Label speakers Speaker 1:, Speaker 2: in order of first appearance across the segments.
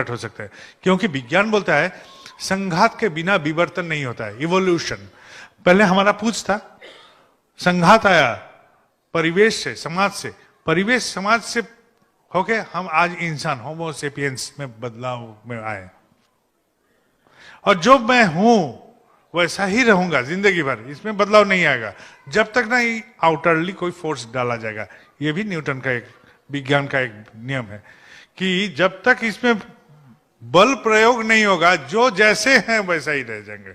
Speaker 1: हो सकता है, क्योंकि विज्ञान बोलता है संघात के बिना विवर्तन नहीं होता है, इवोल्यूशन। पहले हमारा पूछ था, संघात आया परिवेश से, समाज से, परिवेश समाज से होके हम आज इंसान होमो सेपियंस में बदलाव में आए, और जो मैं हूं वैसा ही रहूंगा जिंदगी भर, इसमें बदलाव नहीं आएगा जब तक ना आउटरली कोई फोर्स डाला जाएगा। ये भी न्यूटन का एक विज्ञान का एक नियम है कि जब तक इसमें बल प्रयोग नहीं होगा, जो जैसे हैं वैसा ही रह जाएंगे।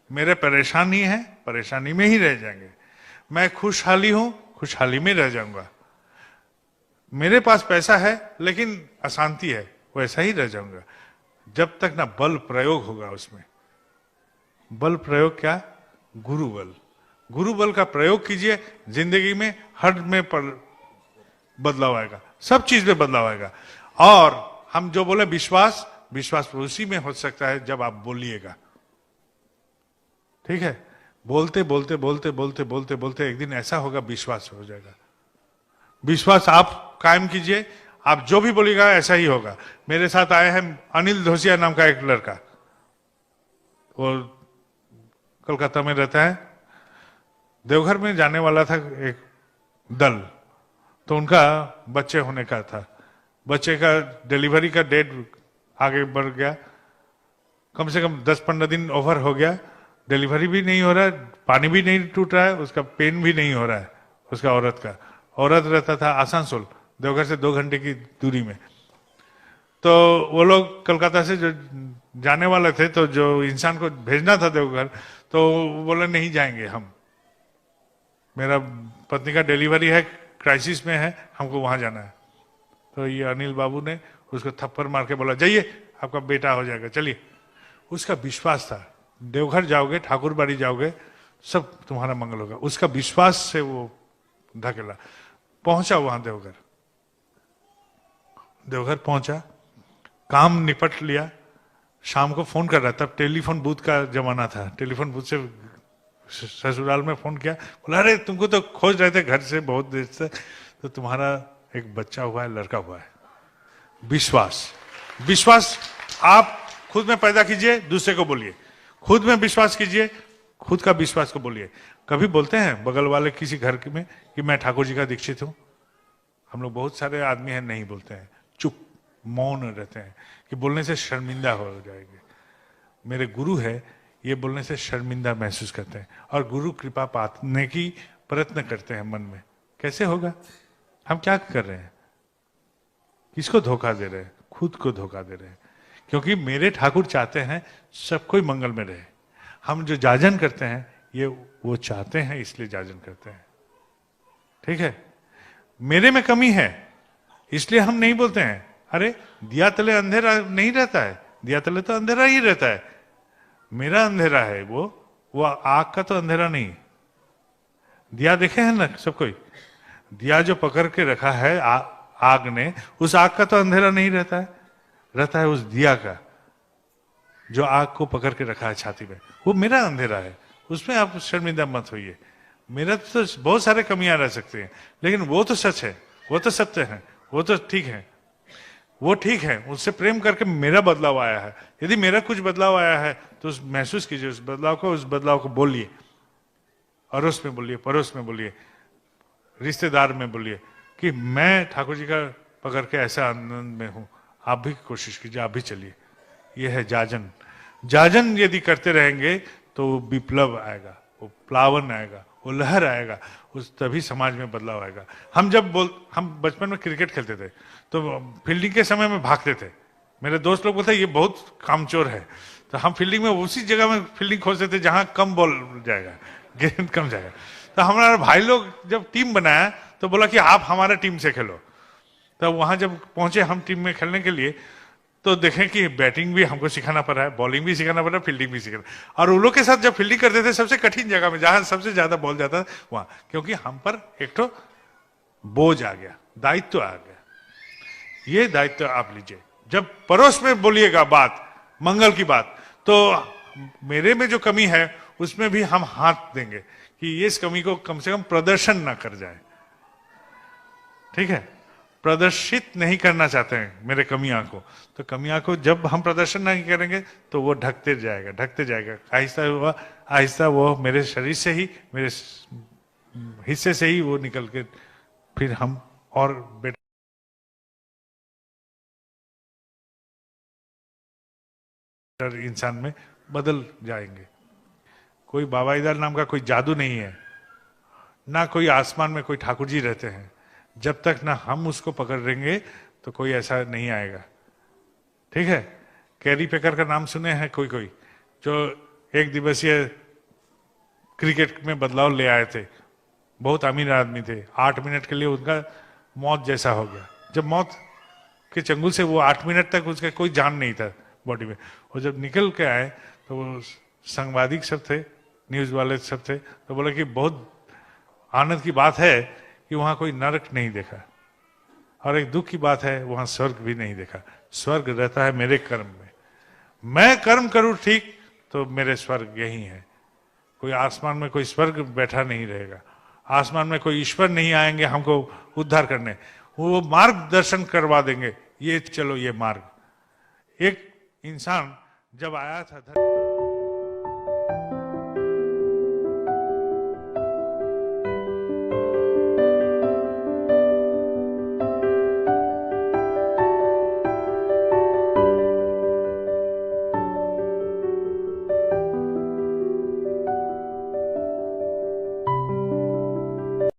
Speaker 1: मेरे परेशानी है, परेशानी में ही रह जाएंगे। मैं खुशहाली हूं, खुशहाली में रह जाऊंगा। मेरे पास पैसा है लेकिन अशांति है, वैसा ही रह जाऊंगा जब तक ना बल प्रयोग होगा उसमें। बल प्रयोग क्या? गुरु बल। गुरु बल का प्रयोग कीजिए, जिंदगी में हर में बदलाव आएगा, सब चीज में बदलाव आएगा। और हम जो बोले विश्वास, विश्वास उसी में हो सकता है जब आप बोलिएगा। ठीक है, बोलते बोलते बोलते बोलते बोलते बोलते एक दिन ऐसा होगा विश्वास हो जाएगा। विश्वास आप कायम कीजिए, आप जो भी बोलिएगा ऐसा ही होगा। मेरे साथ आए हैं अनिल धोसिया नाम का एक लड़का, वो कोलकाता में रहता है। देवघर में जाने वाला था एक दल, तो उनका बच्चे होने का था। बच्चे का डिलीवरी का डेट आगे बढ़ गया, कम से कम 10-15 दिन ओवर हो गया। डिलीवरी भी नहीं हो रहा है, पानी भी नहीं टूट रहा है, उसका पेन भी नहीं हो रहा है उसका औरत का। औरत रहता था आसनसोल, देवघर से 2 घंटे की दूरी में। तो वो लोग कलकत्ता से जो जाने वाले थे, तो जो इंसान को भेजना था देवघर, तो बोले नहीं जाएंगे हम, मेरा पत्नी का डिलीवरी है, क्राइसिस में है, हमको वहां जाना है। तो ये अनिल बाबू ने उसको थप्पड़ मार के बोला जाइए आपका बेटा हो जाएगा, चलिए। उसका विश्वास था देवघर जाओगे, ठाकुर बाड़ी जाओगे, सब तुम्हारा मंगल होगा। उसका विश्वास से वो धकेला, पहुंचा वहां देवघर। देवघर पहुंचा, काम निपट लिया, शाम को फोन कर रहा, तब टेलीफोन बूथ का जमाना था। टेलीफोन बूथ से ससुराल में फोन किया, बोला अरे तुमको तो खोज रहे थे घर से बहुत देर से, तो तुम्हारा एक बच्चा हुआ है, लड़का हुआ है। विश्वास, विश्वास आप खुद में पैदा कीजिए, दूसरे को बोलिए। खुद में विश्वास कीजिए, खुद का विश्वास को बोलिए। कभी बोलते हैं बगल वाले किसी घर में कि मैं ठाकुर जी का दीक्षित हूं? हम लोग बहुत सारे आदमी हैं नहीं बोलते हैं, चुप मौन रहते हैं कि बोलने से शर्मिंदा हो जाएंगे। मेरे गुरु है, ये बोलने से शर्मिंदा महसूस करते हैं और गुरु कृपा पाने की प्रयत्न करते हैं मन में। कैसे होगा? हम क्या कर रहे हैं? किसको धोखा दे रहे हैं? खुद को धोखा दे रहे हैं, क्योंकि मेरे ठाकुर चाहते हैं सब कोई मंगल में रहे। हम जो जाजन करते हैं ये वो चाहते हैं, इसलिए जाजन करते हैं। ठीक है, मेरे में कमी है इसलिए हम नहीं बोलते हैं अरे दिया तले अंधेरा नहीं रहता है, दिया तले तो अंधेरा ही रहता है। मेरा अंधेरा है वो आग का तो अंधेरा नहीं। दिया देखे हैं ना सब कोई, दिया जो पकड़ के रखा है आग ने, उस आग का तो अंधेरा नहीं रहता है, रहता है उस दिया का जो आग को पकड़ के रखा है छाती में। वो मेरा अंधेरा है, उसमें आप शर्मिंदा मत होइए। मेरा तो बहुत सारे कमियां रह सकती हैं, लेकिन वो तो सच है, वो तो सत्य है, वो तो ठीक है, वो ठीक है। उससे प्रेम करके मेरा बदलाव आया है। यदि मेरा कुछ बदलाव आया है तो महसूस कीजिए उस बदलाव को, उस बदलाव को बोलिए, अड़ोस में बोलिए, पड़ोस में बोलिए, रिश्तेदार में बोलिए कि मैं ठाकुर जी का पकड़ के ऐसा आनंद में हूं। आप भी कोशिश कीजिए, आप भी चलिए। यह है जाजन। जाजन यदि करते रहेंगे तो विप्लव आएगा, वो प्लावन आएगा, वो लहर आएगा, उस तभी समाज में बदलाव आएगा। हम बचपन में क्रिकेट खेलते थे तो फील्डिंग के समय में भागते थे। मेरे दोस्त लोग बोलते ये बहुत कामचोर है, तो हम फील्डिंग में उसी जगह में फील्डिंग खोजते थे जहां कम बॉल जाएगा, गेंद कम जाएगा। तो हमारे भाई लोग जब टीम बनाया तो बोला कि आप हमारे टीम से खेलो। तो वहां जब पहुंचे हम टीम में खेलने के लिए, तो देखें कि बैटिंग भी हमको सिखाना पड़ रहा है, बॉलिंग भी सिखाना पड़ रहा है, फील्डिंग भी सिखाना। और उन लोग के साथ जब फील्डिंग करते थे सबसे कठिन जगह में जहां सबसे ज्यादा बॉल जाता था वहां, क्योंकि हम पर एक तो बोझ आ गया, दायित्व आ गया। ये दायित्व आप लीजिए। जब पड़ोस में बोलिएगा बात, मंगल की बात, तो मेरे में जो कमी है उसमें भी हम हाथ देंगे कि ये इस कमी को कम से कम प्रदर्शन ना कर जाए। ठीक है, प्रदर्शित नहीं करना चाहते हैं मेरे कमियां को, तो कमियां को जब हम प्रदर्शन नहीं करेंगे तो वो ढकते जाएगा, आहिस्ता वो मेरे शरीर से ही, मेरे हिस्से से ही वो निकल के फिर हम और बेटर इंसान में बदल जाएंगे। कोई बाबा इधर नाम का कोई जादू नहीं है, ना कोई आसमान में कोई ठाकुर जी रहते हैं। जब तक ना हम उसको पकड़ेंगे तो कोई ऐसा नहीं आएगा। ठीक है, कैरी पेकर का नाम सुने हैं कोई कोई, जो एक दिवसीय क्रिकेट में बदलाव ले आए थे, बहुत अमीर आदमी थे, 8 मिनट के लिए उनका मौत जैसा हो गया। जब मौत के चंगुल से वो 8 मिनट तक उसका कोई जान नहीं था बॉडी में, वो जब निकल के आए तो वो संवादिक सब थे, न्यूज वाले सब थे, तो बोले कि बहुत आनंद की बात है कि वहां कोई नरक नहीं देखा, और एक दुख की बात है वहां स्वर्ग भी नहीं देखा। स्वर्ग रहता है मेरे कर्म में, मैं कर्म करूं ठीक तो मेरे स्वर्ग यही है। कोई आसमान में कोई स्वर्ग बैठा नहीं रहेगा, आसमान में कोई ईश्वर नहीं आएंगे हमको उद्धार करने, वो मार्गदर्शन करवा देंगे, ये चलो ये मार्ग। एक इंसान जब आया था